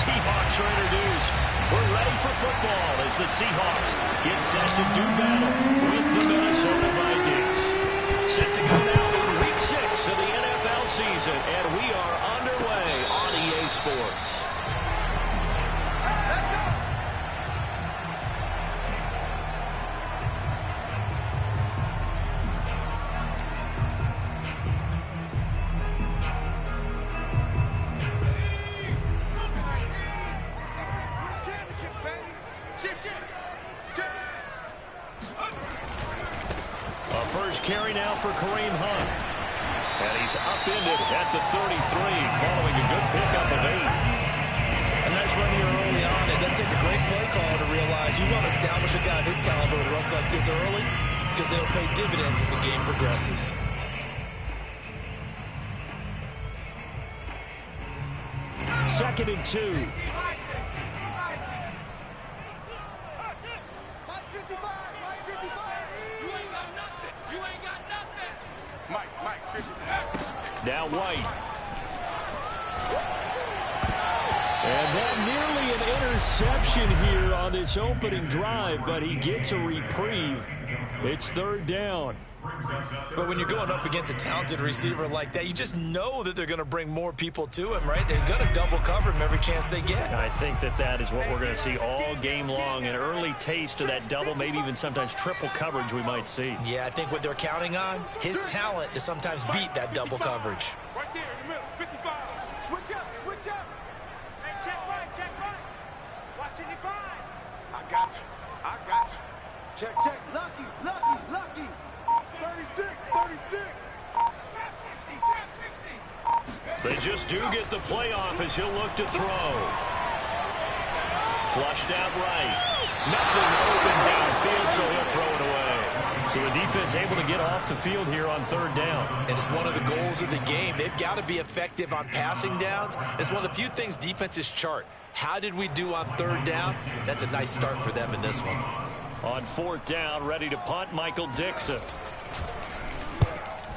Seahawks are introduced. We're ready for football as the Seahawks get set to do battle with the Minnesota Vikings. Set to go now in Week 6 of the NFL season, and we are underway on EA Sports. Carry now for Kareem Hunt. And he's upended at the 33 following a good pickup of 8. A nice run here early on. It doesn't take a great play caller to realize you want to establish a guy of his caliber that runs like this early because they'll pay dividends as the game progresses. Second and 2. Now White. And that nearly an interception here on this opening drive, but he gets a reprieve. It's third down. But when you're going up against a talented receiver like that, you just know that they're going to bring more people to him, right? They're going to double cover him every chance they get. I think that is what we're going to see all game long. An early taste of that double, maybe even sometimes triple coverage we might see. Yeah, I think what they're counting on, his talent to sometimes beat that double coverage. Right there in the middle, 55. Switch up, switch up. Hey, check right, check right. Watching it grind. I got you, I got you. Check, check, lucky, lucky, lucky. 36, 36. They just do get the play off as he'll look to throw. Flushed out right. Nothing open downfield, so he'll throw it away. So the defense able to get off the field here on third down. And it's one of the goals of the game. They've got to be effective on passing downs. It's one of the few things defenses chart. How did we do on third down? That's a nice start for them in this one. On fourth down, ready to punt, Michael Dixon.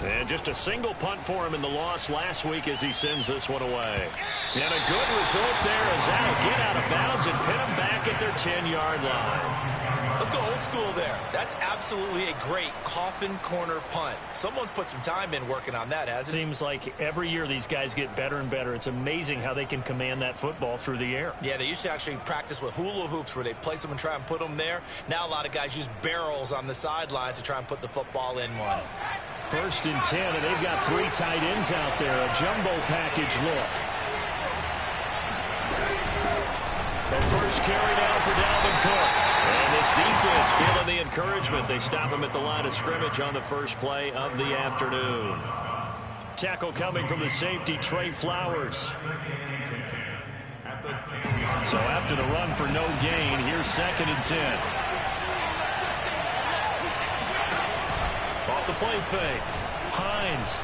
And just a single punt for him in the loss last week as he sends this one away. And a good result there as that'll get out of bounds and pin them back at their 10-yard line. Let's go old school there. That's absolutely a great coffin corner punt. Someone's put some time in working on that, hasn't it? Seems like every year these guys get better and better. It's amazing how they can command that football through the air. Yeah, they used to actually practice with hula hoops where they place them and try and put them there. Now a lot of guys use barrels on the sidelines to try and put the football in one. First and 10, and they've got 3 tight ends out there. A jumbo package look. The first carry down for Dalvin Cook. And this defense feeling the encouragement. They stop him at the line of scrimmage on the first play of the afternoon. Tackle coming from the safety, Trey Flowers. So after the run for no gain, here's second and 10. Off the play fake. Hines.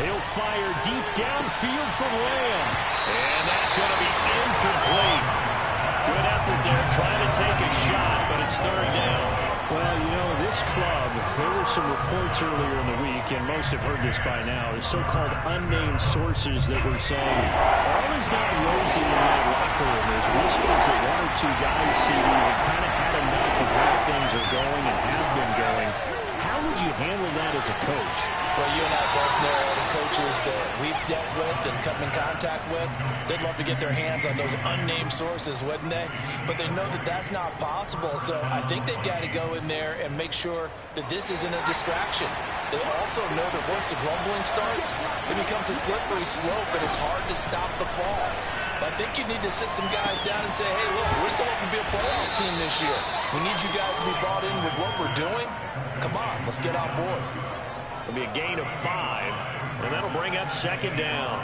He'll fire deep downfield from Lamb. And that's going to be incomplete. Good effort there trying to take a shot, but it's third down. Well, you know, this club, there were some reports earlier in the week, and most have heard this by now, the so-called unnamed sources that were saying, all is not rosy in that locker room. There's whispers that 1 or 2 guys see have kind of had enough of how things are going and have been going. How would you handle that as a coach? Well, you and I both know all the coaches that we've dealt with and come in contact with. They'd love to get their hands on those unnamed sources, wouldn't they? But they know that that's not possible. So I think they've got to go in there and make sure that this isn't a distraction. They also know that once the grumbling starts, it becomes a slippery slope and it's hard to stop the fall. But I think you need to sit some guys down and say, hey, look, we're still hoping to be a playoff team this year. We need you guys to be bought in with what we're doing. Come on, let's get on board. It'll be a gain of 5, and that'll bring up second down.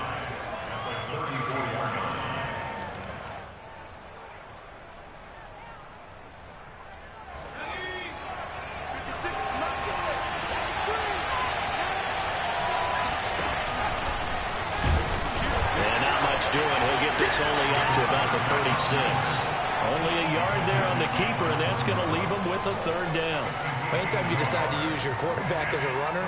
And not much doing. He'll get this only up to about the 36. Only a yard there on the keeper, and that's going to leave him with a third down. Anytime you decide to use your quarterback as a runner,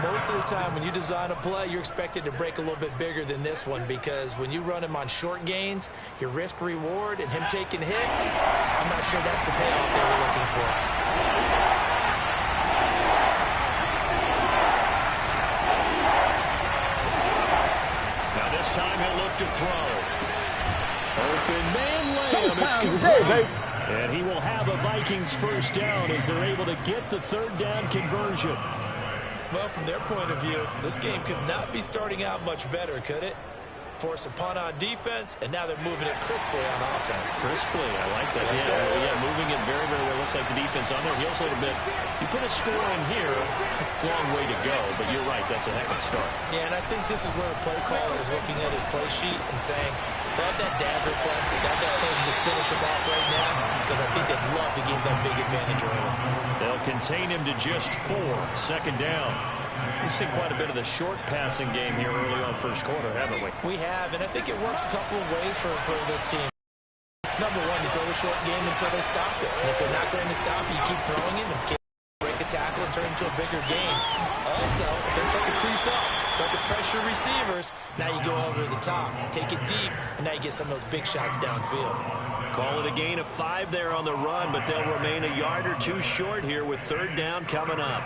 Most of the time when you design a play, you're expected to break a little bit bigger than this one, because when you run him on short gains, your risk reward and him taking hits, I'm not sure that's the payoff they were looking for. Now this time he'll look to throw. Open man layup. It's Today, baby. And he will have a Vikings first down as they're able to get the third down conversion. Well, from their point of view, this game could not be starting out much better, could it? Force a punt on defense, and now they're moving it crisply on offense. Crisply, I like that. Yeah, moving it very, very well. Looks like the defense on their heels a little bit. You put a score in here, long way to go, but you're right, that's a heck of a start. Yeah, and I think this is where the play caller is looking at his play sheet and saying, got that dagger play, got that play to just finish him off right now, because I think they'd love to gain that big advantage early. They'll contain him to just 4, second down. We've seen quite a bit of the short passing game here early on first quarter, haven't we? We have, and I think it works a couple of ways for this team. Number one, you throw the short game until they stop it. And if they're not going to stop it, you keep throwing it and break a tackle and turn it into a bigger game. Also, if they start to creep up, start to pressure receivers, now you go over the top, take it deep, and now you get some of those big shots downfield. Call it a gain of 5 there on the run, but they'll remain a yard or 2 short here with third down coming up.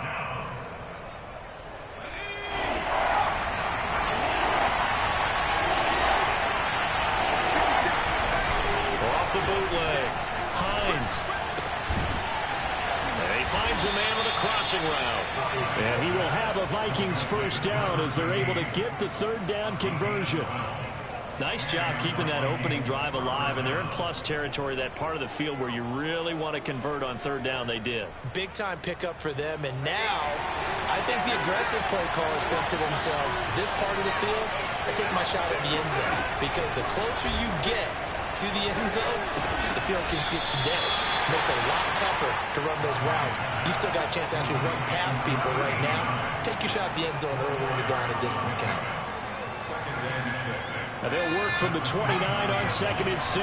Off the bootleg, Hines. And he finds a man with a crossing route. And he will have a Vikings first down as they're able to get the third down conversion. Nice job keeping that opening drive alive, and they're in plus territory, that part of the field where you really want to convert on third down. They did. Big time pickup for them, and now I think the aggressive play callers think to themselves, this part of the field, I take my shot at the end zone, because the closer you get to the end zone, the field gets condensed. It makes it a lot tougher to run those routes. You still got a chance to actually run past people right now. Take your shot at the end zone early in the down and distance count. And they'll work from the 29 on 2nd and 6.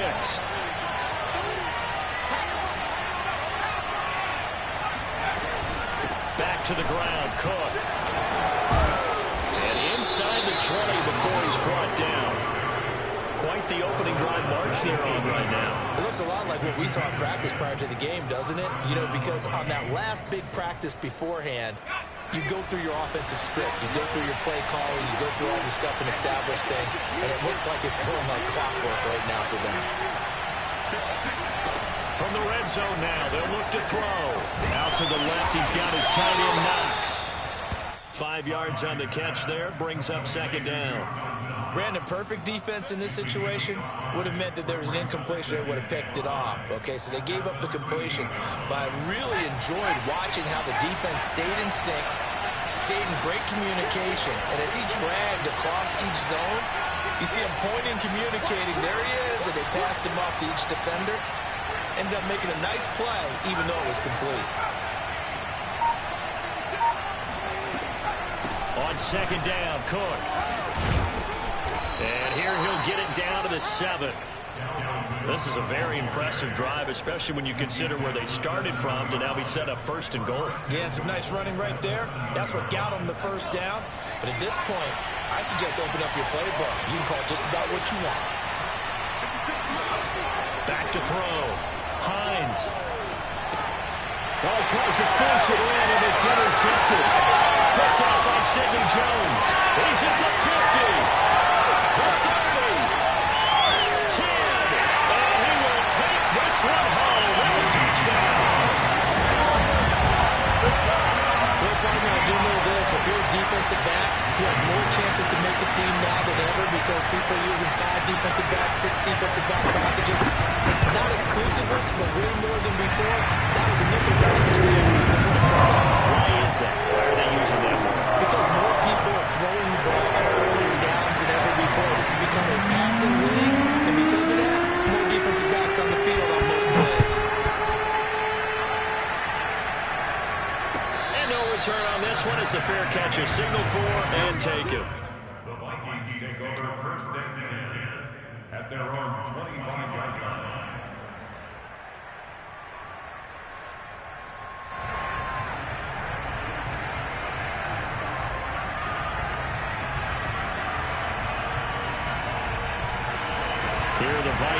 Back to the ground, Cook. And inside the 20 before he's brought down. Quite the opening drive march they're on right now. It looks a lot like what we saw in practice prior to the game, doesn't it? You know, because on that last big practice beforehand, you go through your offensive script, you go through your play calling, you go through all the stuff and establish things, and it looks like it's going like clockwork right now for them. From the red zone now, they'll look to throw. Out to the left, he's got his tight end Knox. 5 yards on the catch there, brings up second down. Brandon, perfect defense in this situation would have meant that there was an incompletion that would have picked it off. Okay, so they gave up the completion, but I really enjoyed watching how the defense stayed in sync, stayed in great communication, and as he dragged across each zone, you see him pointing, communicating, there he is, and they passed him off to each defender. Ended up making a nice play, even though it was complete. On second down, Cook. And here he'll get it down to the 7. This is a very impressive drive, especially when you consider where they started from to now be set up first and goal. Yeah, and some nice running right there. That's what got them the first down. But at this point, I suggest open up your playbook. You can call just about what you want. Back to throw. Hines. Oh, he tries to force it in, and it's intercepted. Picked off by Sidney Jones. He's at the 50. The 30, 10, and he will take this one home. It's a touchdown. Well, partner, I do know this. If you're a defensive back, you have more chances to make a team now than ever because people are using 5 defensive backs, 6 defensive back packages. Not exclusively, but way more than before. That was a nickel package there. Why is that? Why are they using that more? Because more people are throwing the ball on earlier downs than ever before. This has become a passing league, and because of that, more defensive backs on the field on most plays. And no return on this one. It's a fair catch, a signal for, and take him. The Vikings take over first and 10 at their own 25-yard line.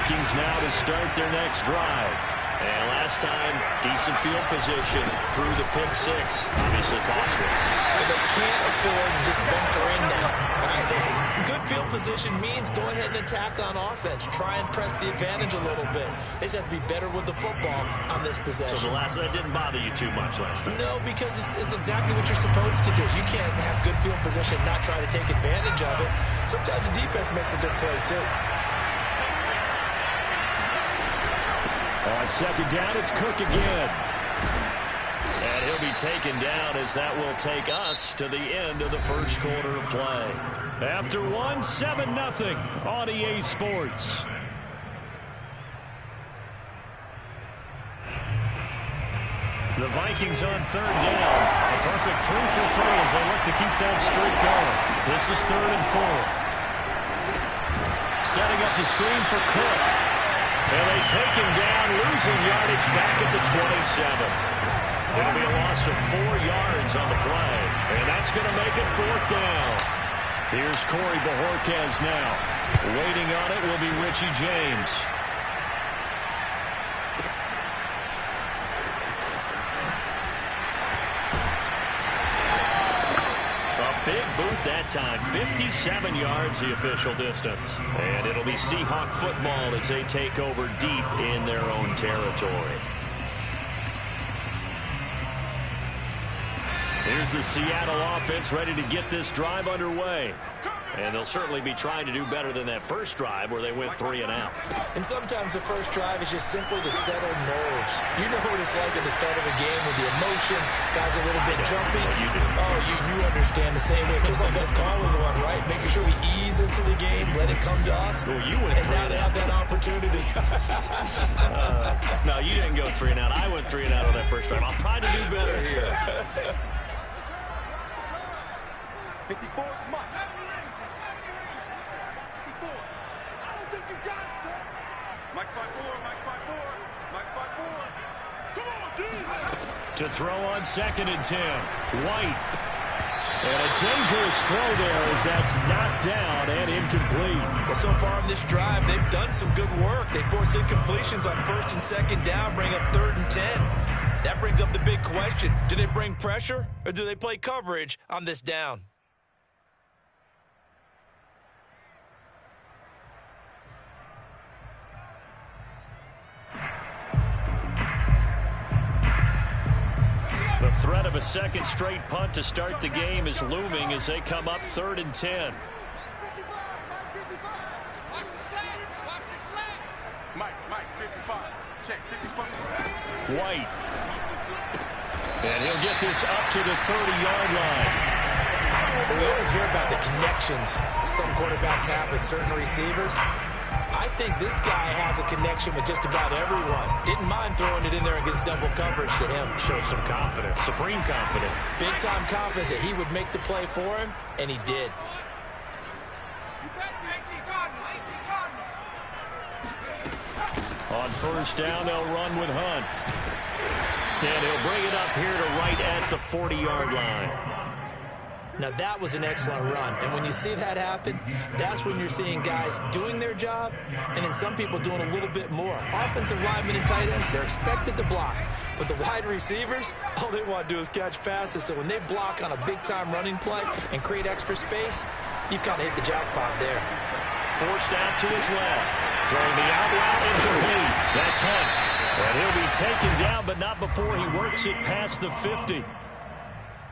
Vikings now to start their next drive. And last time, decent field position through the pick six. Obviously costly. But they can't afford to just bunker in now. All right, good field position means go ahead and attack on offense. Try and press the advantage a little bit. They just have to be better with the football on this possession. So that didn't bother you too much last time? No, because it's exactly what you're supposed to do. You can't have good field position and not try to take advantage of it. Sometimes the defense makes a good play, too. On second down, it's Cook again. And he'll be taken down as that will take us to the end of the first quarter of play. After 7-0 on EA Sports. The Vikings on third down. A perfect 3 for 3 as they look to keep that streak going. This is 3rd and 4. Setting up the screen for Cook. And they take him down, losing yardage back at the 27. It'll be a loss of 4 yards on the play. And that's going to make it 4th down. Here's Corey Bojorquez now. Waiting on it will be Richie James. Big boot that time. 57 yards the official distance. And it'll be Seahawk football as they take over deep in their own territory. Here's the Seattle offense ready to get this drive underway. And they'll certainly be trying to do better than that first drive where they went 3 and out. And sometimes the first drive is just simply to settle nerves. You know what it's like at the start of a game with the emotion. Guys a little bit jumpy. You do. Oh, you understand the same way. It's just like us calling one, right? Making sure we ease into the game, let it come to us. Well, you went and now they have that opportunity. No, you didn't go 3 and out. I went 3 and out on that first drive. I'll try to do better here. 54, come on. 54. I don't think you got it, sir. Mike 5-4, Mike 5-4, Mike 5-4. Come on, dude. To throw on 2nd and 10. White. And a dangerous throw there as that's knocked down and incomplete. Well, so far in this drive, they've done some good work. They force incompletions on 1st and 2nd down, bring up 3rd and 10. That brings up the big question. Do they bring pressure or do they play coverage on this down? The threat of a second straight punt to start the game is looming as they come up 3rd and 10. Mike 55. Check 55. White. And he'll get this up to the 30-yard line. We always hear about the connections some quarterbacks have with certain receivers. I think this guy has a connection with just about everyone. Didn't mind throwing it in there against double coverage to him. Shows some confidence, supreme confidence. Big-time confidence that he would make the play for him, and he did. On 1st down, they'll run with Hunt. And he'll bring it up here to right at the 40-yard line. Now, that was an excellent run. And when you see that happen, that's when you're seeing guys doing their job and then some people doing a little bit more. Offensive linemen and tight ends, they're expected to block. But the wide receivers, all they want to do is catch passes. So when they block on a big-time running play and create extra space, you've kind of hit the jackpot there. Forced out to his left. Throwing the out route incomplete. That's Hunt. And he'll be taken down, but not before he works it past the 50.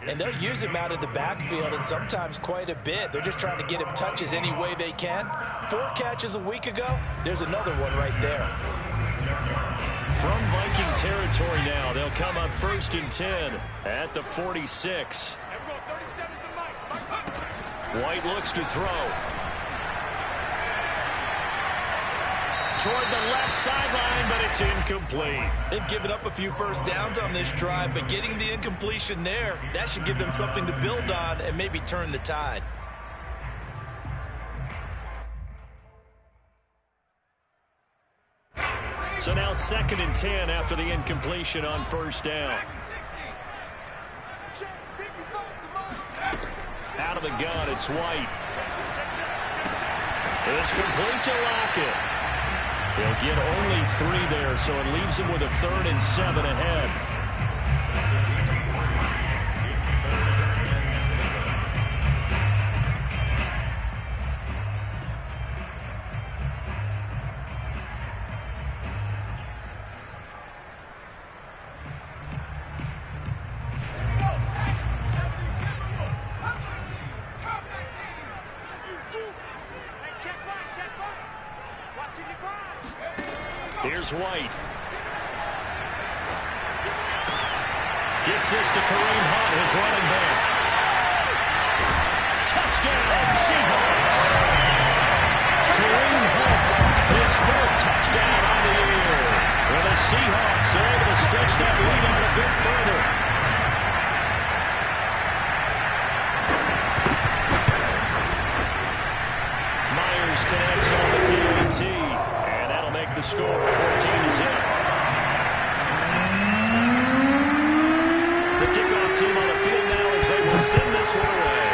And they'll use him out of the backfield, and sometimes quite a bit. They're just trying to get him touches any way they can. 4 catches a week ago. There's another one right there. From Viking territory now, they'll come up 1st and 10 at the 46. White looks to throw. Toward the left sideline, but it's incomplete. They've given up a few first downs on this drive, but getting the incompletion there, that should give them something to build on and maybe turn the tide. So now 2nd and 10 after the incompletion on 1st down. Out of the gun, it's White. It's complete to Lockett. They'll get only 3 there, so it leaves him with a 3rd and 7 ahead. Here's White. Gets this to Kareem Hunt, his running back. Touchdown, Seahawks. Kareem Hunt, his 4th touchdown on the year. Well, the Seahawks are able to stretch that lead out a bit further. Myers connects on the PAT. The score, 14-0. The kickoff team on the field now as they will send this one away.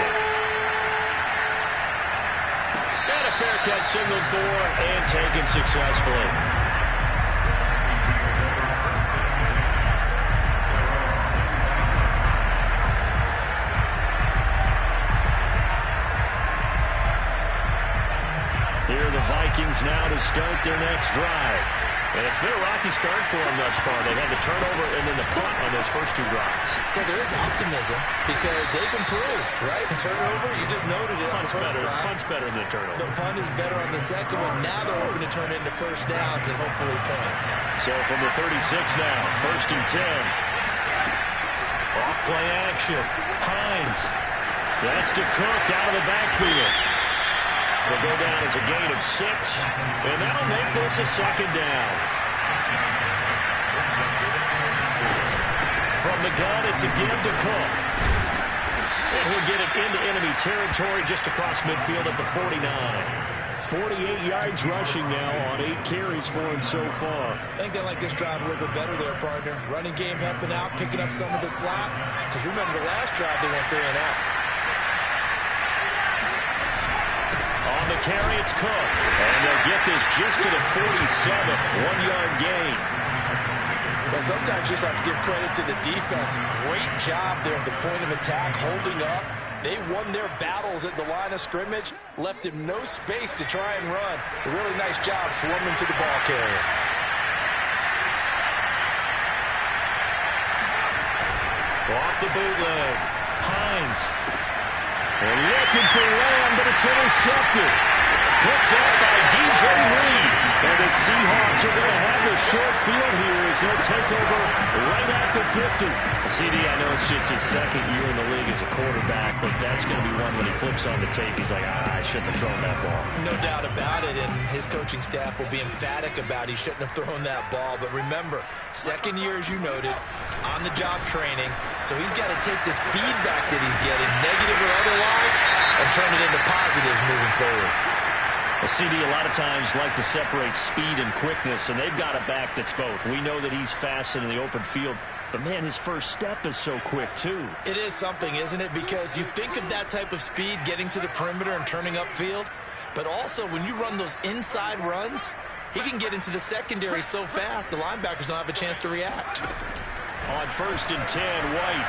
And a fair catch signaled for and taken successfully. Here are the Vikings now to start their next drive. And it's been a rocky start for them thus far. They had the turnover and then the punt on those first 2 drives. So there is optimism because they've improved, right? Turnover, you just noted it. Punt's better than the turnover. The punt is better on the second one. Now they're hoping to turn into first downs and hopefully points. So from the 36 now, 1st and 10. Off play action. Hines. That's to Cook out of the backfield. Will go down as a gain of 6, and that'll make this a 2nd down. From the gun, it's again to Cook. And he'll get it into enemy territory just across midfield at the 49. 48 yards rushing now on 8 carries for him so far. I think they like this drive a little bit better there, partner. Running game helping out, picking up some of the slack. Because remember the last drive, they went 3 and out. On the carry, it's Cook. And they'll get this just to the 47, 1-yard gain. Well, sometimes you just have to give credit to the defense. Great job there at the point of attack, holding up. They won their battles at the line of scrimmage, left him no space to try and run. A really nice job swarming to the ball carrier. Off the bootleg, Hines. They're looking for Lamb, but it's intercepted. Picked up by DJ Lee. And the Seahawks are going to have the short field here as they'll take over right at the 50. CD, I know it's just his 2nd year in the league as a quarterback, but that's going to be one when he flips on the tape. He's like, I shouldn't have thrown that ball. No doubt about it, and his coaching staff will be emphatic about he shouldn't have thrown that ball. But remember, 2nd year, as you noted, on-the-job training. So he's got to take this feedback that he's getting, negative or otherwise, and turn it into positives moving forward. Well, CD, a lot of times like to separate speed and quickness, and they've got a back that's both. We know that he's fast in the open field, but, man, his first step is so quick, too. It is something, isn't it? Because you think of that type of speed, getting to the perimeter and turning upfield, but also when you run those inside runs, he can get into the secondary so fast, the linebackers don't have a chance to react. On 1st and 10, White.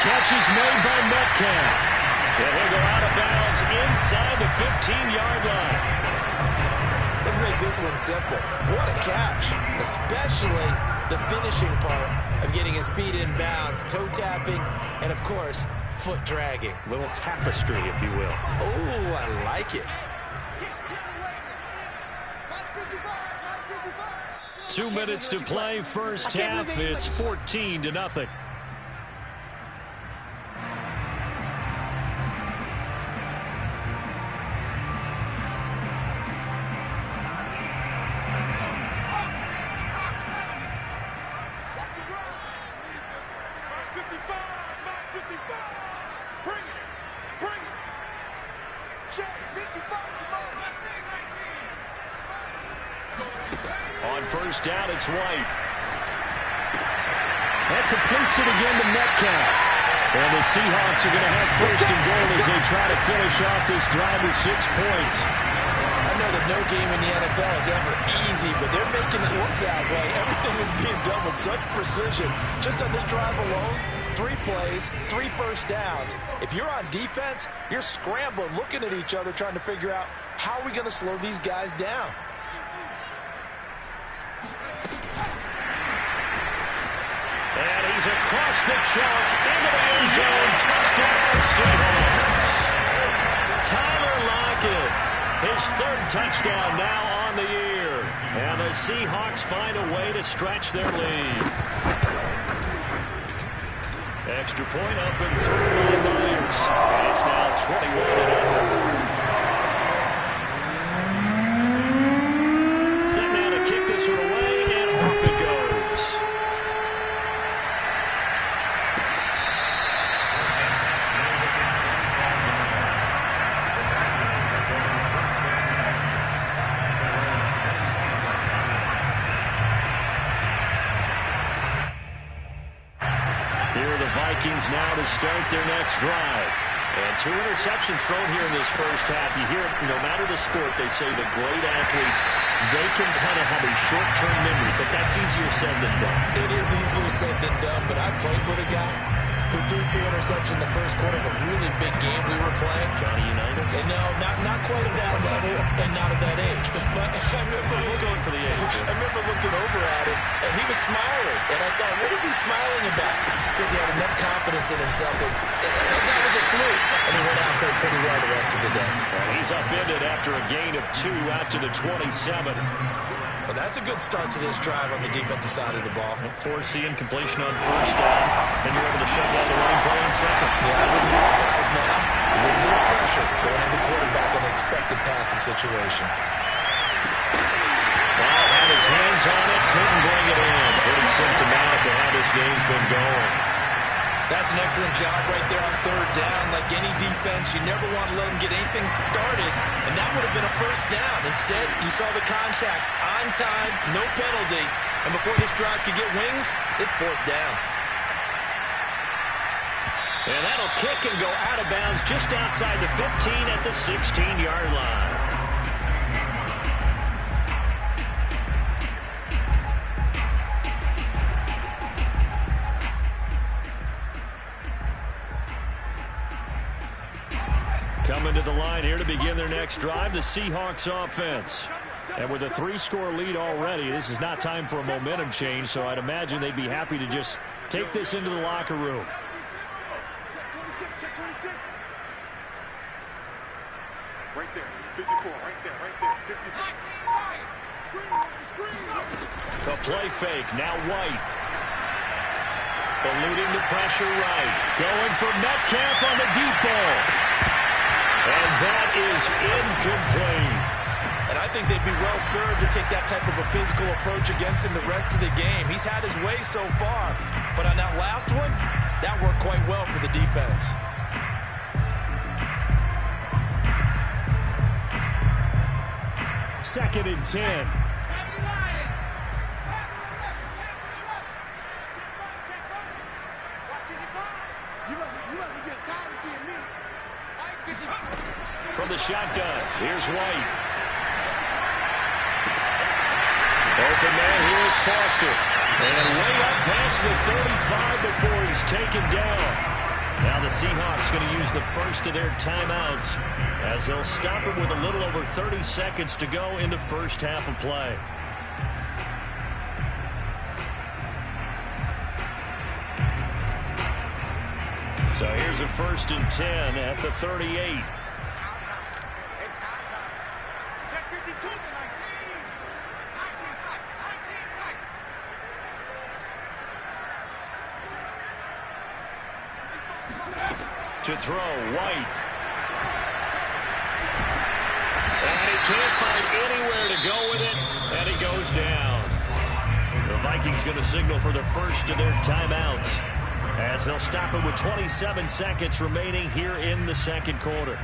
Catch is made by Metcalf. And he'll go out of bounds inside the 15-yard line. Let's make this one simple. What a catch, especially the finishing part of getting his feet in bounds, toe tapping, and, of course, foot dragging. Little tapestry, if you will. Oh, I like it. 2 minutes to play, first half. It's 14-0. On first down, it's White. That completes it again to Metcalf. And the Seahawks are going to have first and goal as they try to finish off this drive with 6 points. I know that no game in the NFL is ever easy, but they're making it look that way. Everything is being done with such precision. Just on this drive alone, 3 plays, 3 first downs. If you're on defense, you're scrambling, looking at each other, trying to figure out how are we going to slow these guys down. And he's across the chalk into the end zone. Touchdown, Seahawks. Tyler Lockett, his 3rd touchdown now on the year. And the Seahawks find a way to stretch their lead. Extra point up and through by Myers. And it's now 21-0. Set now to kick this one away, and off it goes. Here are the Vikings now to start their next drive. And 2 interceptions thrown here in this first half. You hear it, no matter the sport, they say the great athletes, they can kind of have a short-term memory, but that's easier said than done. It is easier said than done, but I played with a guy who threw 2 interceptions in the first quarter of a really big game we were playing. Johnny Unitas? And no, not quite at that level and not at that age. But I remember looking over at him, and he was smiling. And I thought, what is he smiling about? It's because he had enough confidence in himself. And that was a fluke. And he went out and played pretty well the rest of the day. And he's upended after a gain of 2 out to the 27. Well, that's a good start to this drive on the defensive side of the ball. Forcing completion on first down, and you're able to shut down the running play on second. Yeah, I wouldn't be surprised now. A little bit of pressure going into the quarterback in an expected passing situation. Well, had his hands on it, couldn't bring it in. Pretty symptomatic of how this game's been going. That's an excellent job right there on 3rd down. Like any defense, you never want to let them get anything started, and that would have been a first down. Instead, you saw the contact on time, no penalty, and before this drive could get wings, it's 4th down. And that'll kick and go out of bounds just outside the 15 at the 16-yard line. Coming to the line here to begin their next drive, the Seahawks offense. And with a 3-score lead already, this is not time for a momentum change, so I'd imagine they'd be happy to just take this into the locker room. Right there, 54, right there, 55. Screen. The play fake, now White. Eluding the pressure right. Going for Metcalf on the deep ball. And that is incomplete. And I think they'd be well served to take that type of a physical approach against him the rest of the game. He's had his way so far, but on that last one, that worked quite well for the defense. Second and 10. From the shotgun, here's White. Open man, here is Foster. And way up past the 35 before he's taken down. Now the Seahawks going to use the first of their timeouts as they'll stop him with a little over 30 seconds to go in the first half of play. So here's a 1st and 10 at the 38. To throw, White. And he can't find anywhere to go with it, and he goes down. The Vikings going to signal for the first of their timeouts as they'll stop it with 27 seconds remaining here in the second quarter.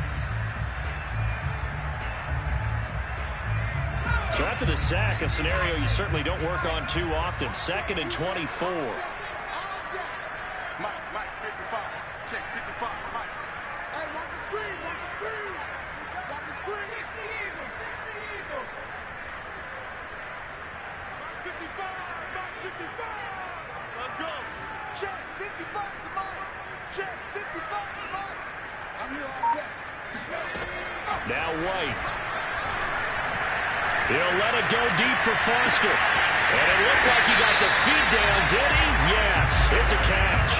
So after the sack, a scenario you certainly don't work on too often. 2nd and 24. Mike, 55. Let's go. Check 55 to Mike. Check 55 to Mike. I'm here all day. Now White. He'll let it go deep for Foster. And it looked like he got the feet down, did he? Yes, it's a catch.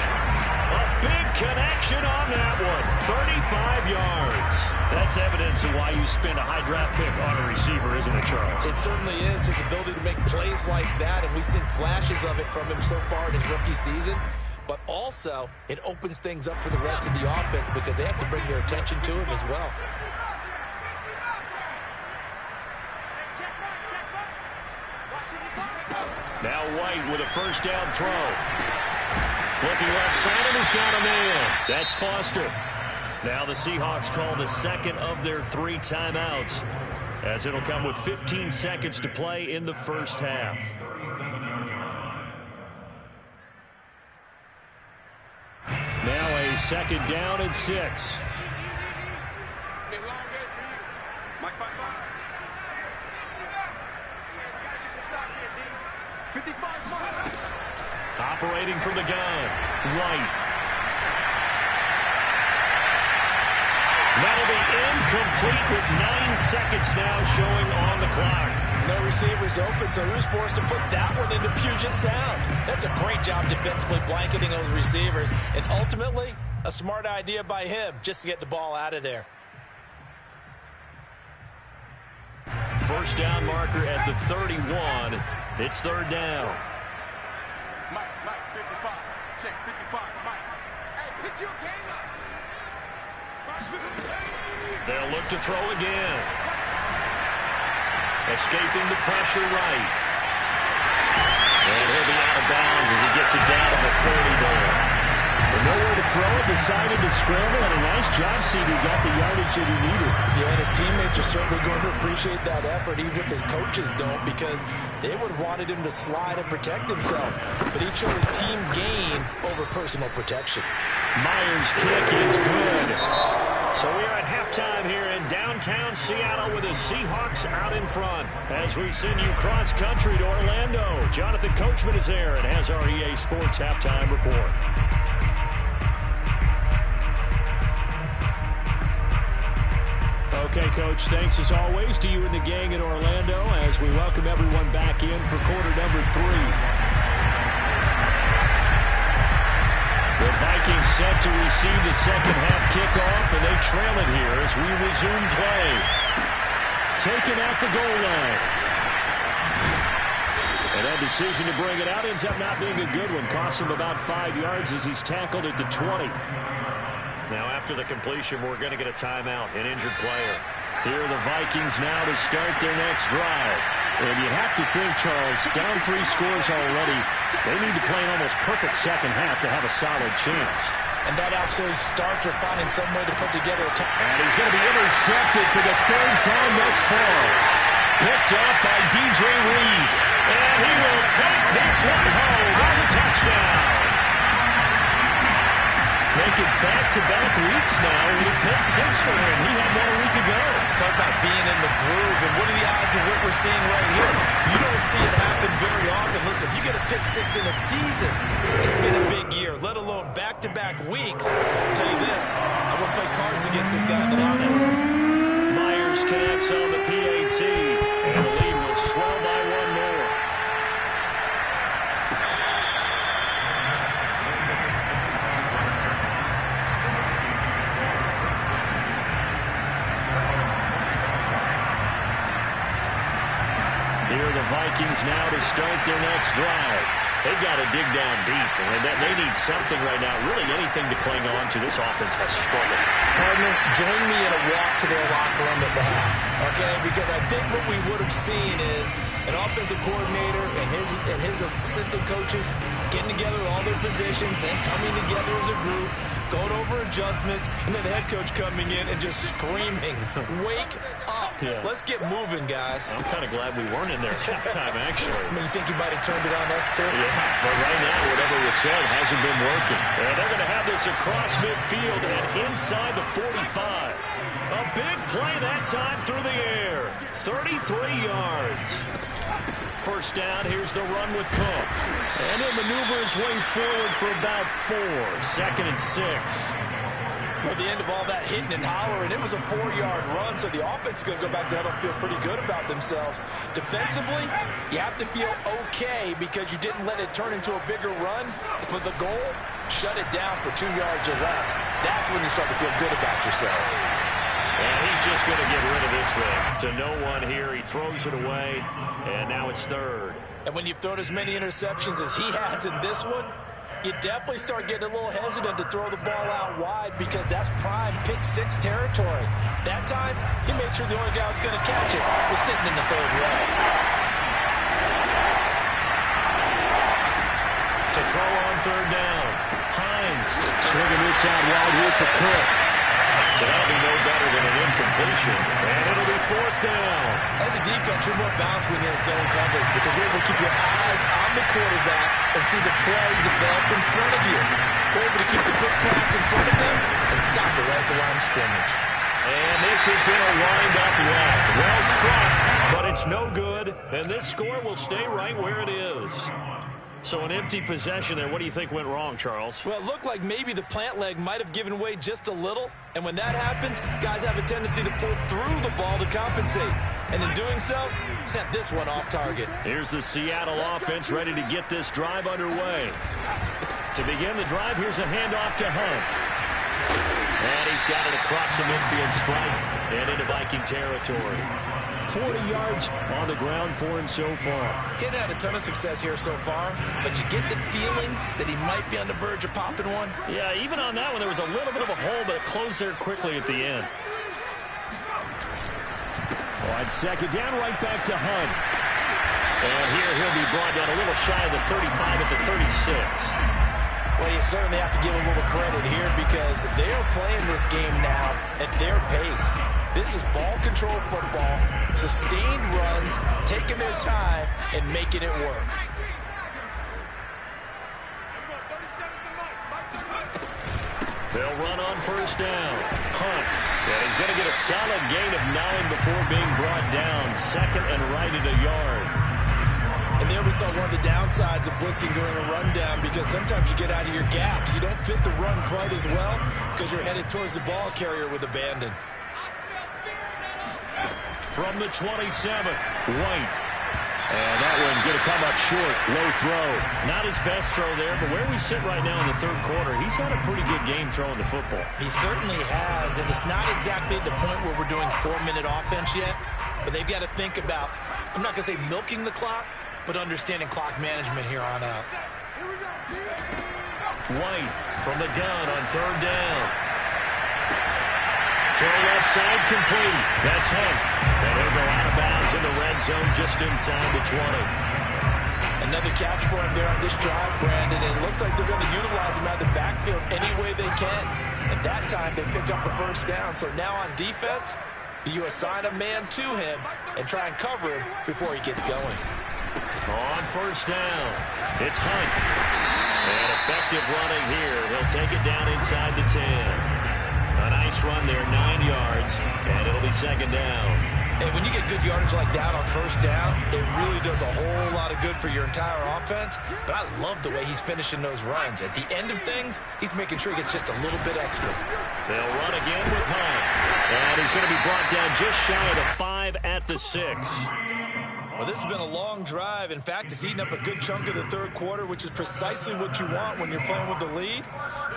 A big connection on that one. 35 yards. That's evidence of why you spend a high draft pick on a receiver, isn't it, Charles? It certainly is. His ability to make plays like that, and we've seen flashes of it from him so far in his rookie season. But also, it opens things up for the rest of the offense because they have to bring their attention to him as well. Now White with a first down throw. Looking left side, and he's got a man. That's Foster. Now the Seahawks call the second of their 3 timeouts, as it'll come with 15 seconds to play in the first half. Now a second down and 6. It's been a long day for you. Mike 5-5. Stop here, D. 55 miles. Operating from the gun, White. That'll be incomplete with 9 seconds now showing on the clock. No receivers open, so who's forced to put that one into Puget Sound? That's a great job defensively blanketing those receivers, and ultimately a smart idea by him just to get the ball out of there. First down marker at the 31. It's third down. Mike, 55. Check 55, Mike. Hey, pick your game up. They'll look to throw again. Escaping the pressure right. And he'll be out of bounds as he gets it down to the 30 there. But nowhere to throw it, decided to scramble, and a nice job, CD. Got the yardage that he needed. Yeah, and his teammates are certainly going to appreciate that effort, even if his coaches don't, because they would have wanted him to slide and protect himself. But he chose team gain over personal protection. Myers' kick is good. So we are at halftime here in downtown Seattle with the Seahawks out in front as we send you cross-country to Orlando. Jonathan Coachman is there and has our EA Sports halftime report. Okay, Coach, thanks as always to you and the gang in Orlando as we welcome everyone back in for quarter number 3. The Vikings set to receive the second half kickoff, and they trail it here as we resume play. Taken at the goal line. And that decision to bring it out ends up not being a good one. Costs him about 5 yards as he's tackled at the 20. Now after the completion, we're going to get a timeout, an injured player. Here are the Vikings now to start their next drive. And you have to think, Charles, down 3 scores already. They need to play an almost perfect second half to have a solid chance. And that absolutely starts with finding some way to put together a and he's going to be intercepted for the 3rd time thus far. Picked up by DJ Reed. And he will take this one home. It's a touchdown. Making back-to-back weeks now with a pick 6 for him. He had 1 week ago. Talk about being in the groove, and what are the odds of what we're seeing right here? You don't see it happen very often. Listen, if you get a pick 6 in a season, it's been a big year, let alone back-to-back weeks. I'll tell you this, I wouldn't play cards against this guy in the locker room. Myers connects on the PAT, and the lead will swell by 1 more. Vikings now to start their next drive. They've got to dig down deep, and they need something right now. Really anything to cling on to. This offense has struggled. Partner, join me in a walk to their locker room at the half, okay? Because I think what we would have seen is an offensive coordinator and his assistant coaches getting together all their positions, then coming together as a group, going over adjustments, and then the head coach coming in and just screaming, wake up. Yeah. Let's get moving, guys. I'm kind of glad we weren't in there at halftime, actually. I mean, you think he might have turned it on us, too? Yeah, but right now, whatever was said hasn't been working. And they're going to have this across midfield and inside the 45. A big play that time through the air. 33 yards. first down. Here's the run with Cook. And he'll maneuver his way forward for about 4. 2nd and 6. At the end of all that hitting and hollering, it was a 4-yard run, so the offense is going to go back there and feel pretty good about themselves. Defensively, you have to feel okay because you didn't let it turn into a bigger run. But the goal, shut it down for 2 yards or less. That's when you start to feel good about yourselves. And he's just going to get rid of this thing. To no one here, he throws it away, and now it's 3rd. And when you've thrown as many interceptions as he has in this one, you definitely start getting a little hesitant to throw the ball out wide because that's prime pick 6 territory. That time, he made sure the only guy who's going to catch it was sitting in the 3rd row. To throw on 3rd down. Hines swinging this out wide here for Cook. So that'll be no better than an incompletion. And it'll be 4th down. As a defense, you're more balanced when you're in zone coverage because you're able to keep your eyes on the quarterback and see the play develop in front of you. You're able to keep the quick pass in front of them and stop it right at the line of scrimmage. And this is going to wind up left. Well struck, but it's no good. And this score will stay right where it is. So an empty possession there. What do you think went wrong, Charles? Well, it looked like maybe the plant leg might have given way just a little. And when that happens, guys have a tendency to pull through the ball to compensate. And in doing so, sent this one off target. Here's the Seattle offense ready to get this drive underway. To begin the drive, here's a handoff to Hunt. And he's got it across the midfield stripe and into Viking territory. 40 yards on the ground for him so far. Getting had a ton of success here so far, but you get the feeling that he might be on the verge of popping one. Yeah, even on that one, there was a little bit of a hole, but it closed there quickly at the end. Wide 2nd down, right back to Hunt. And here he'll be brought down a little shy of the 35 at the 36. Well, you certainly have to give a little credit here because they are playing this game now at their pace. This is ball control football, sustained runs, taking their time, and making it work. They'll run on 1st down. Hunt. And he's going to get a solid gain of 9 before being brought down. 2nd and right at a yard. And there we saw one of the downsides of blitzing during a rundown because sometimes you get out of your gaps. You don't fit the run quite as well because you're headed towards the ball carrier with abandon. From the 27, White. And that one going to come up short. Low throw. Not his best throw there, but where we sit right now in the 3rd quarter, he's had a pretty good game throwing the football. He certainly has, and it's not exactly at the point where we're doing 4-minute offense yet, but they've got to think about, I'm not going to say milking the clock, but understanding clock management here on out. White from the gun on 3rd down. Throw left side complete. That's Hunt. And he'll go out of bounds in the red zone just inside the 20. Another catch for him there on this drive, Brandon. And it looks like they're going to utilize him out of the backfield any way they can. And that time they pick up a 1st down. So now on defense, do you assign a man to him and try and cover him before he gets going? On 1st down, it's Hunt. And effective running here. He'll take it down inside the 10. A nice run there, 9 yards, and it'll be 2nd down. And when you get good yardage like that on 1st down, it really does a whole lot of good for your entire offense. But I love the way he's finishing those runs. At the end of things, he's making sure he gets just a little bit extra. They'll run again with Hunt. And he's going to be brought down just shy of the 5 at the 6. Well, this has been a long drive. In fact, it's eaten up a good chunk of the 3rd quarter, which is precisely what you want when you're playing with the lead.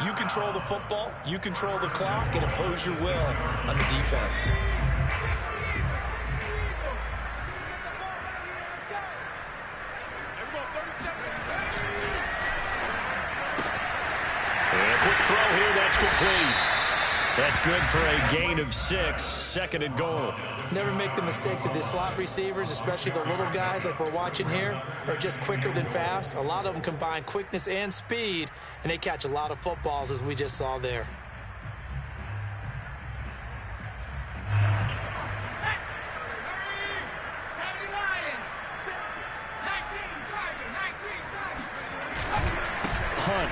You control the football, you control the clock, and impose your will on the defense. And a quick throw here, that's complete. That's good for a gain of 6, 2nd and goal. Never make the mistake that the slot receivers, especially the little guys like we're watching here, are just quicker than fast. A lot of them combine quickness and speed, and they catch a lot of footballs, as we just saw there. Hunt.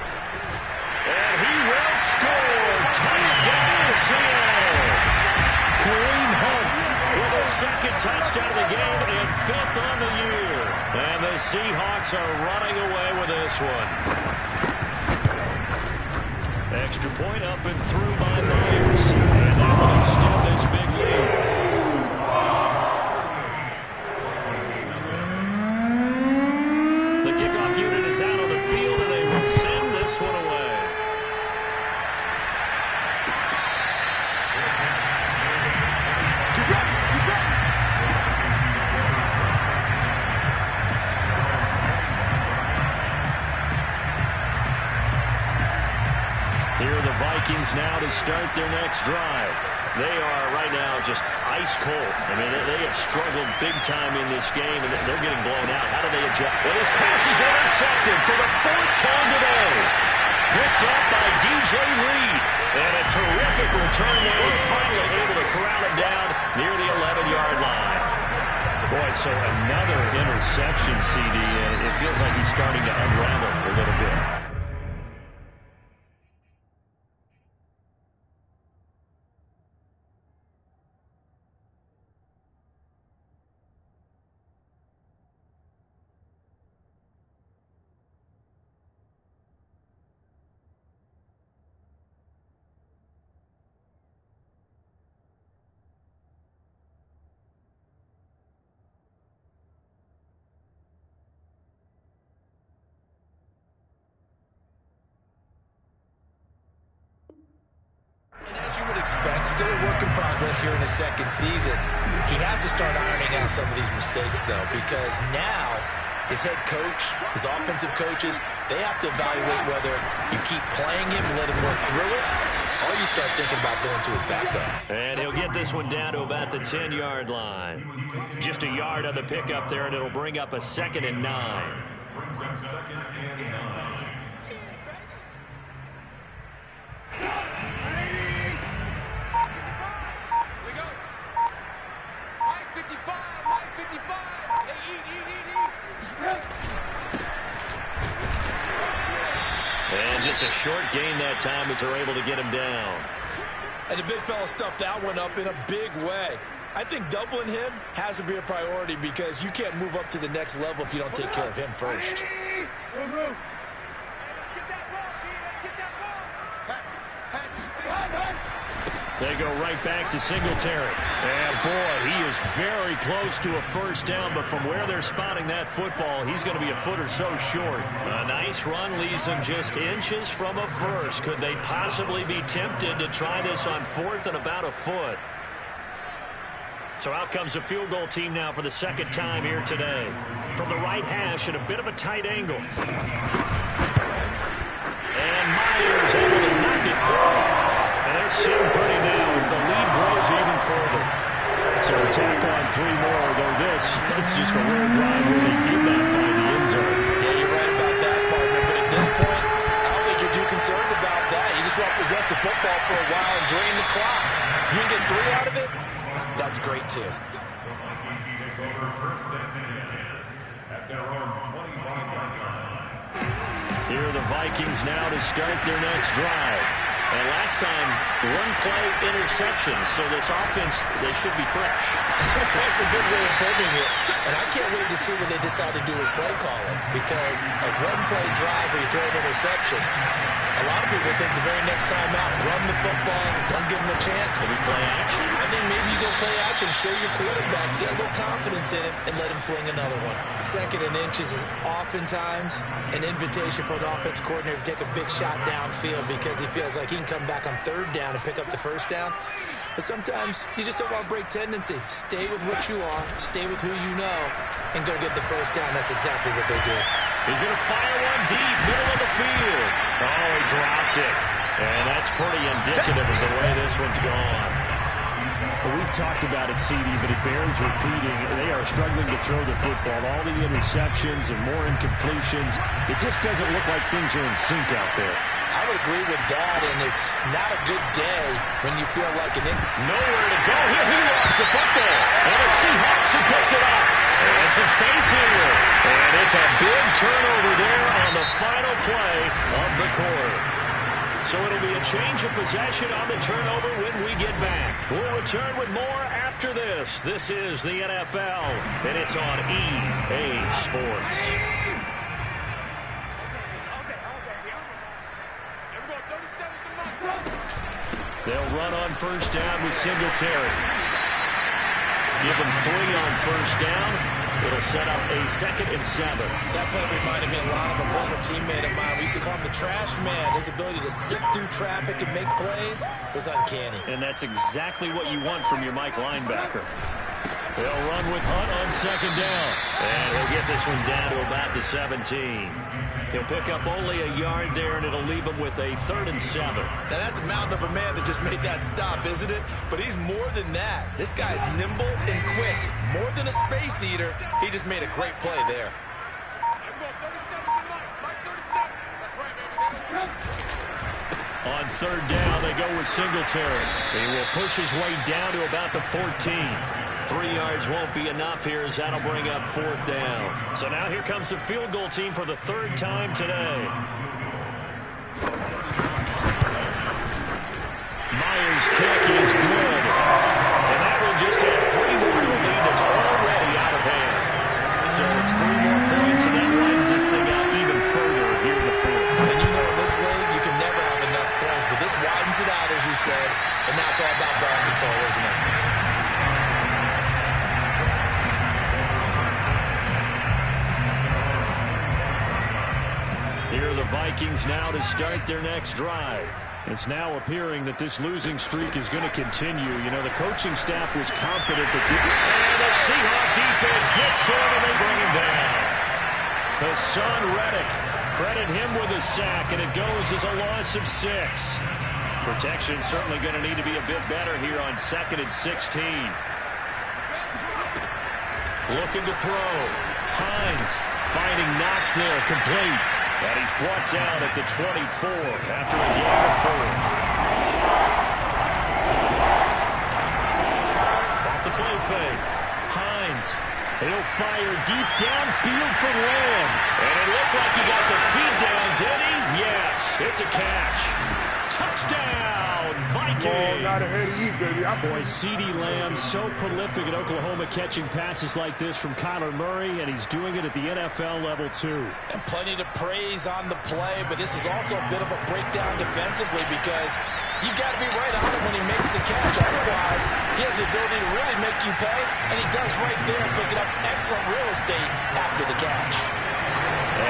And he will score. Touchdown, Seattle. Kareem Hunt with a 2nd touchdown of the game and 5th on the year. And the Seahawks are running away with this one. Extra point up and through by Myers. And that will extend this big lead. The kickoff unit is out on the field, and they will send this one away. Here are the Vikings now to start their next drive. They are right now just ice cold. I mean, they have struggled big time in this game, and they're getting blown out. How do they adjust? Well, this pass is intercepted for the 4th time today. Picked up by DJ Reed. And a terrific return there, and finally able to corral it down near the 11-yard line. Boy, so another interception, CD, and it feels like he's starting to unravel a little bit. As you would expect, still a work in progress here in his second season. He has to start ironing out some of these mistakes, though, because now his head coach, his offensive coaches, they have to evaluate whether you keep playing him and let him work through it, or you start thinking about going to his backup. And he'll get this one down to about the 10-yard line. Just a yard on the pickup there, and it'll bring up a 2nd and 9. Brings up 2nd and 9. And just a short gain that time as they're able to get him down. And the big fella stuffed that one up in a big way. I think doubling him has to be a priority because you can't move up to the next level if you don't take care of him first. They go right back to Singletary. And, boy, he is very close to a first down, but from where they're spotting that football, he's going to be a foot or so short. A nice run leaves them just inches from a first. Could they possibly be tempted to try this on 4th and about a foot? So out comes the field goal team now for the 2nd time here today. From the right hash at a bit of a tight angle. And Myers able to knock it through. And they're sitting pretty now as the lead grows even further. So attack on 3 more, though it's just a rare drive where they did not find the end zone. Yeah, you're right about that, partner. But at this point, I don't think you're too concerned about that. You just want to possess the football for a while and drain the clock. You can get 3 out of it, that's great, too. Vikings take over 1st and 10 at their own 25-yard line. Here are the Vikings now to start their next drive. And last time, 1-play interceptions, so this offense, they should be fresh. That's a good way of putting it. And I can't wait to see what they decide to do with play calling, because a 1-play drive where you throw an interception, a lot of people think the very next time out, run the football, don't give them a chance. Maybe play action. I think maybe you go play action, show your quarterback, get a little confidence in him, and let him fling another one. 2nd and inches is oftentimes an invitation for an offense coordinator to take a big shot downfield because he feels like he can come back on 3rd down and pick up the 1st down. But sometimes you just don't want to break tendency. Stay with what you are, stay with who you know, and go get the 1st down. That's exactly what they did. He's going to fire one deep, middle of the field. Oh, he dropped it. And that's pretty indicative of the way this one's gone. Well, we've talked about it, CD, but it bears repeating. They are struggling to throw the football. All the interceptions and more incompletions. It just doesn't look like things are in sync out there. I would agree with that, and it's not a good day when you feel like nowhere to go. He lost the football. And the Seahawks have picked it up. And some space here. And it's a big turnover there on the final play of the quarter. So it'll be a change of possession on the turnover when we get back. We'll return with more after this. This is the NFL, and it's on EA Sports. They'll run on first down with Singletary. Give them 3 on first down. It'll set up a 2nd and 7. That play reminded me a lot of a former teammate of mine. We used to call him the trash man. His ability to sift through traffic and make plays was uncanny. And that's exactly what you want from your Mike linebacker. They'll run with Hunt on 2nd down. And he'll get this one down to about the 17. He'll pick up only a yard there, and it'll leave him with a 3rd and 7. Now, that's a mountain of a man that just made that stop, isn't it? But he's more than that. This guy's nimble and quick. More than a space eater. He just made a great play there. On 3rd down, they go with Singletary. He will push his way down to about the 14. 3 yards won't be enough here as that'll bring up 4th down. So now here comes the field goal team for the 3rd time today. Myers' kick is good. And that will just add 3 more to a lead that's already out of hand. So it's 3 more points, and that widens this thing out even further here in the 4th. And you know in this league, you can never have enough points, but this widens it out, as you said, and now it's all about ball control, isn't it? Here are the Vikings now to start their next drive. It's now appearing that this losing streak is going to continue. You know, the coaching staff was confident that... And the Seahawk defense gets to him, and they bring him down. Hassan Reddick, credit him with a sack, and it goes as a loss of 6. Protection certainly going to need to be a bit better here on 2nd and 16. Looking to throw. Hines finding Knox there, complete. And he's brought down at the 24 after a gain of 4. Off the play fake. Hines. He'll fire deep downfield from Lamb. And it looked like he got the feet down, did he? Yes, it's a catch. Touchdown, Vikings. Got ahead of you, baby. Boy, CeeDee Lamb so prolific at Oklahoma catching passes like this from Kyler Murray, and he's doing it at the NFL level too. And plenty to praise on the play, but this is also a bit of a breakdown defensively because you've got to be right on it when he makes the catch. Otherwise, he has the ability to really make you pay, and he does right there, picking up excellent real estate after the catch.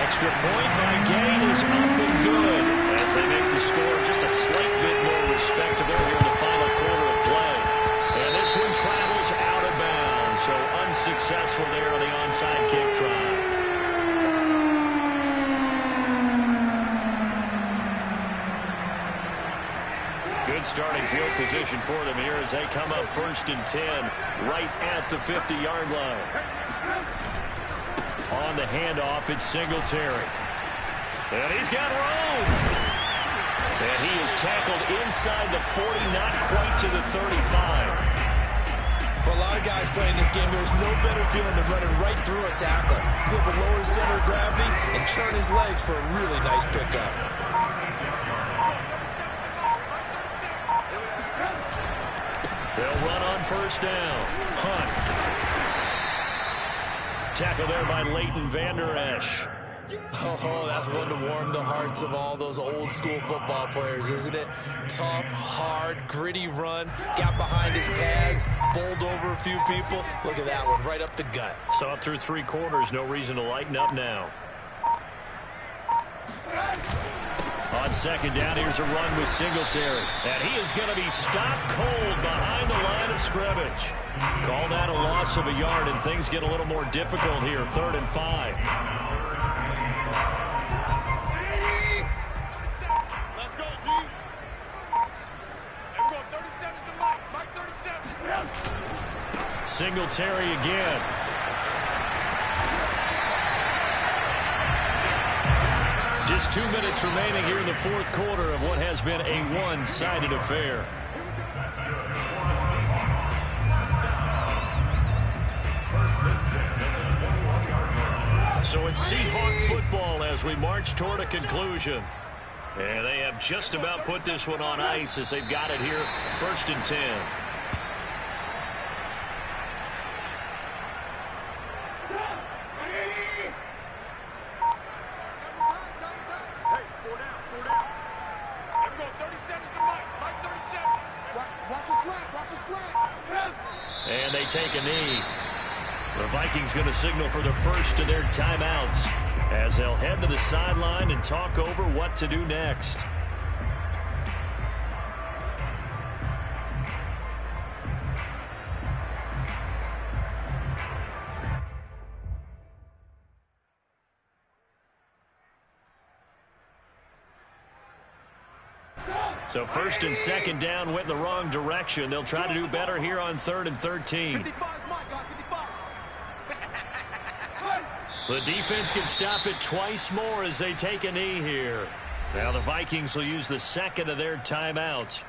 Extra point by Gain is up and good as they make the score just a slight bit more respectable here in the final quarter of play. And this one travels out of bounds, so unsuccessful there on the onside kick try. Good starting field position for them here as they come up 1st and 10 right at the 50-yard line. On the handoff, it's Singletary. And he's got room. And he is tackled inside the 40, not quite to the 35. For a lot of guys playing this game, there's no better feeling than running right through a tackle. He's able to lower his center of gravity and churn his legs for a really nice pickup. They'll run on first down. Hunt. Tackle there by Leighton Vander Esch. Oh, that's one to warm the hearts of all those old-school football players, isn't it? Tough, hard, gritty run. Got behind his pads, bowled over a few people. Look at that one, right up the gut. Saw it through 3 quarters. No reason to lighten up now. On 2nd down, here's a run with Singletary. And he is going to be stopped cold behind the line of scrimmage. Call that a loss of a yard, and things get a little more difficult here. 3rd and 5. Let's go, D. Everyone, 37's the mic. Mike 37. Singletary again. Just 2 minutes remaining here in the 4th quarter of what has been a one-sided affair. So it's Seahawk football as we march toward a conclusion. And they have just about put this one on ice as they've got it here, 1st and 10. Hey, 4 down, 4 down. There we go, 37's the Mike 37. Watch the slack, watch the slack. And they take a knee. The Vikings going to signal for the first of their timeouts as they'll head to the sideline and talk over what to do next. So 1st and 2nd down went in the wrong direction. They'll try to do better here on 3rd and 13. 55's Mike, guys, 55. The defense can stop it twice more as they take a knee here. Now the Vikings will use the 2nd of their timeouts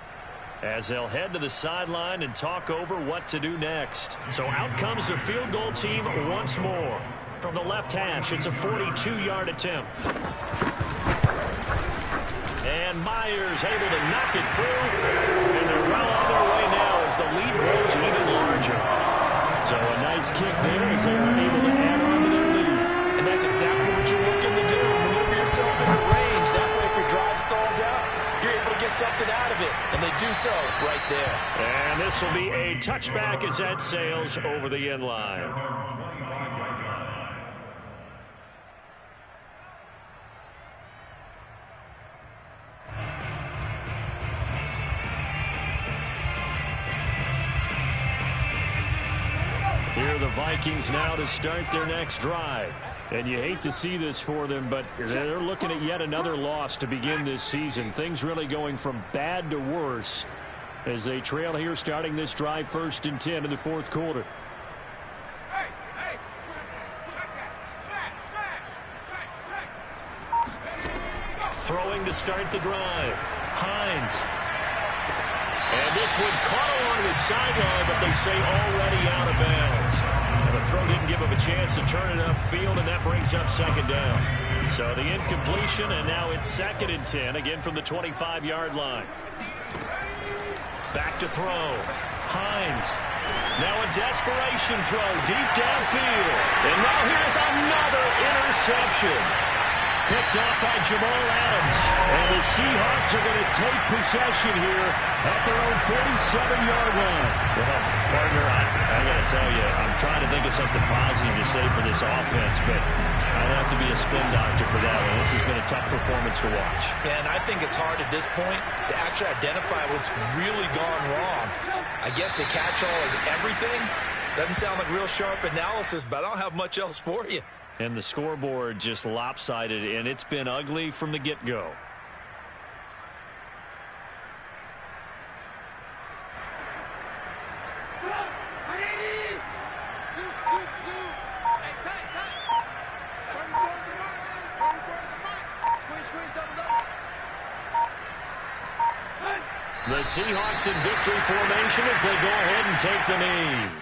as they'll head to the sideline and talk over what to do next. So out comes the field goal team once more. From the left hash, it's a 42-yard attempt. And Myers able to knock it through. And they're well on their way now as the lead grows even larger. So a nice kick there as they were able to add on to their lead. And that's exactly what you're looking to do. Maneuver yourself into range. That way if your drive stalls out, you're able to get something out of it. And they do so right there. And this will be a touchback as that sails over the end line. Here are the Vikings now to start their next drive. And you hate to see this for them, but they're looking at yet another loss to begin this season. Things really going from bad to worse as they trail here starting this drive 1st and 10 in the 4th quarter. Hey, check that. Smash. Throwing to start the drive. Hines. And this one caught along the sideline, but they say already out of bounds. And the throw didn't give him a chance to turn it upfield, and that brings up 2nd down. So the incompletion, and now it's 2nd and 10, again from the 25-yard line. Back to throw. Hines. Now a desperation throw deep downfield. And now here's another interception. Picked off by Jamal Adams. And the Seahawks are going to take possession here at their own 47-yard line. Well, partner, I got to tell you, I'm trying to think of something positive to say for this offense, but I'd have to be a spin doctor for that one. This has been a tough performance to watch. And I think it's hard at this point to actually identify what's really gone wrong. I guess the catch-all is everything. Doesn't sound like real sharp analysis, but I don't have much else for you. And the scoreboard just lopsided, and it's been ugly from the get-go. The Seahawks in victory formation as they go ahead and take the knee.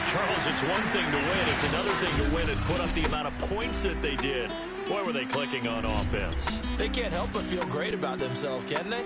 Charles, it's one thing to win. It's another thing to win and put up the amount of points that they did. Boy, were they clicking on offense. They can't help but feel great about themselves, can they?